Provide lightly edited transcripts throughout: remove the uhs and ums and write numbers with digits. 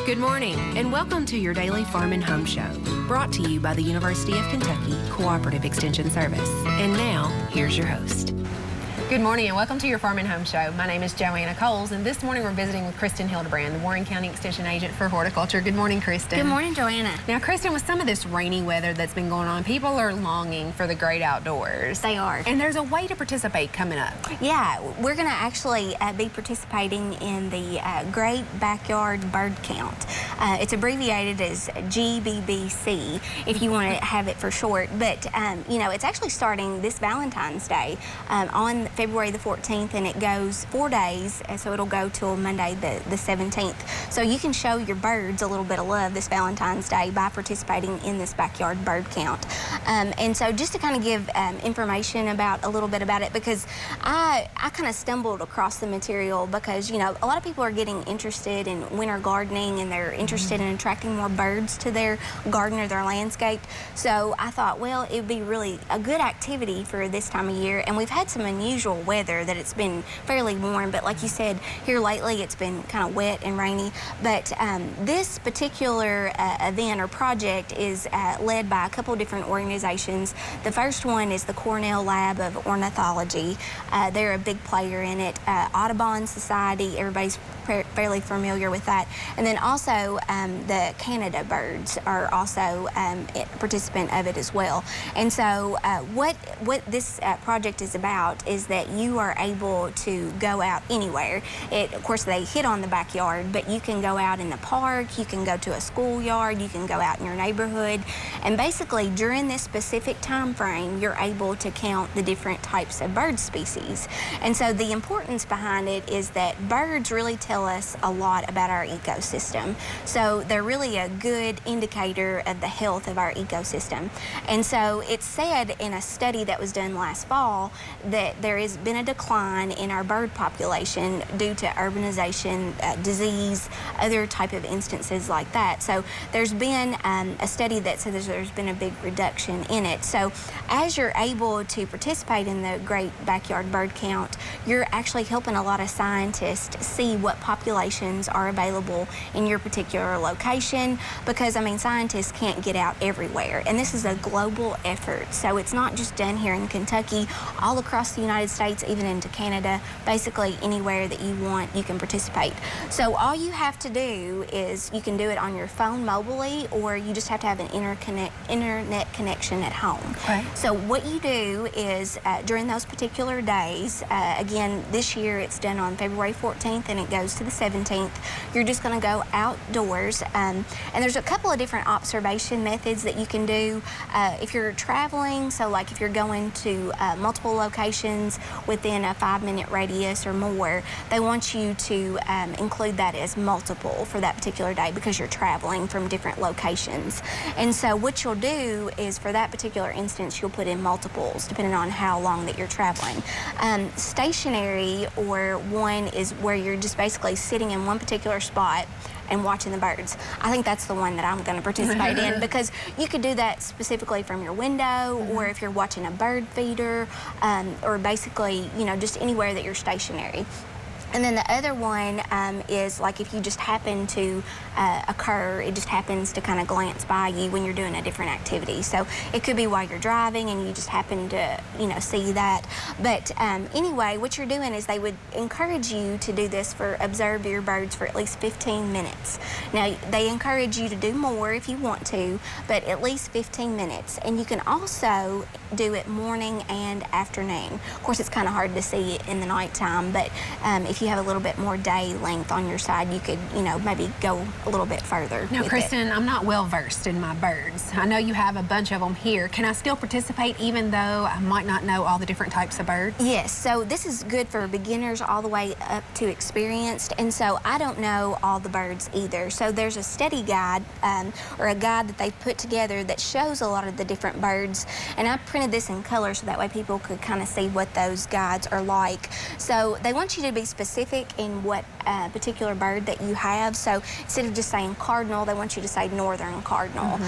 Good morning, and welcome to your daily Farm and Home Show, brought to you by the University of Kentucky Cooperative Extension Service. And now, here's your host. Good morning, and welcome to your Farm and Home Show. My name is Joanna Coles, and this morning we're visiting with Kristin Hildabrand, the Warren County Extension Agent for Horticulture. Good morning, Kristin. Good morning, Joanna. Now, Kristin, with some of this rainy weather that's been going on, people are longing for the great outdoors. They are. And there's a way to participate coming up. Yeah, we're going to actually be participating in the Great Backyard Bird Count. It's abbreviated as GBBC, if you want to have it for short. But, you know, it's actually starting this Valentine's Day on February the 14th, and it goes 4 days, so it'll go till Monday the 17th. So you can show your birds a little bit of love this Valentine's Day by participating in this backyard bird count. And so just to kind of give information about a little bit about it, because I kind of stumbled across the material because, you know, a lot of people are getting interested in winter gardening, and they're interested in attracting more birds to their garden or their landscape. So I thought, well, it would be really a good activity for this time of year, and we've had some unusual weather that it's been fairly warm, but like you said, here lately it's been kind of wet and rainy. But this particular event or project is led by a couple of different organizations. The first one is the Cornell Lab of Ornithology. They're a big player in it. Audubon Society, everybody's fairly familiar with that. And then also the Canada birds are also a participant of it as well. And so what this project is about is that you are able to go out anywhere. Of course, they hit on the backyard, but you can go out in the park, you can go to a schoolyard, you can go out in your neighborhood, and basically during this specific time frame, you're able to count the different types of bird species. And so the importance behind it is that birds really tell us a lot about our ecosystem. So they're really a good indicator of the health of our ecosystem. And so it's said in a study that was done last fall that there has been a decline in our bird population due to urbanization, disease, other type of instances like that. So there's been a study that says there's been a big reduction in it. So as you're able to participate in the Great Backyard Bird Count, you're actually helping a lot of scientists see what populations are available in your particular location, because I mean, scientists can't get out everywhere, and this is a global effort. So it's not just done here in Kentucky, all across the United States, even into Canada. Basically anywhere that you want, you can participate. So all you have to do is you can do it on your phone mobily, or you just have to have an internet connection at home. Okay. So what you do is during those particular days, again, this year it's done on February 14th and it goes to the 17th. You're just going to go outdoors, and there's a couple of different observation methods that you can do if you're traveling. So like if you're going to multiple locations within a 5-minute radius or more, they want you to include that as multiple for that particular day because you're traveling from different locations. And so what you'll do is for that particular instance, you'll put in multiples depending on how long that you're traveling. Stationary, or one is where you're just basically sitting in one particular spot and watching the birds. I think that's the one that I'm going to participate in, because you could do that specifically from your window, or if you're watching a bird feeder, or basically, you know, just anywhere that you're stationary. And then the other one is like if you just happen to occur, it just happens to kind of glance by you when you're doing a different activity. So it could be while you're driving and you just happen to, you know, see that. But anyway, what you're doing is they would encourage you to do this observe your birds for at least 15 minutes. Now, they encourage you to do more if you want to, but at least 15 minutes. And you can also do it morning and afternoon. Of course, it's kind of hard to see it in the nighttime, but if you have a little bit more day length on your side, you could, you know, maybe go a little bit further. Now, Kristin, I'm not well versed in my birds. I know you have a bunch of them here. Can I still participate even though I might not know all the different types of birds? Yes, so this is good for beginners all the way up to experienced, and so I don't know all the birds either. So there's a study guide or a guide that they've put together that shows a lot of the different birds, and I printed this in color so that way people could kind of see what those guides are like. So they want you to be specific specific in what particular bird that you have. So instead of just saying cardinal, they want you to say northern cardinal,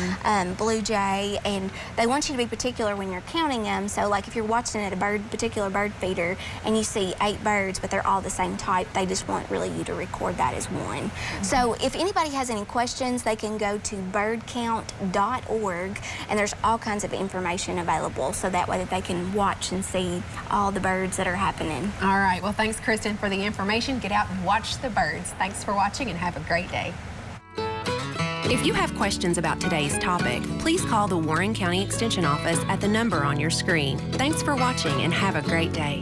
blue jay, and they want you to be particular when you're counting them. So like if you're watching at a particular bird feeder and you see 8 birds, but they're all the same type, they just want really you to record that as one. So if anybody has any questions, they can go to birdcount.org, and there's all kinds of information available, so that way that they can watch and see all the birds that are happening. All right, well, thanks, Kristin, for the information. Get out and watch the birds. Thanks for watching, and have a great day. If you have questions about today's topic, please call the Warren County Extension Office at the number on your screen. Thanks for watching, and have a great day.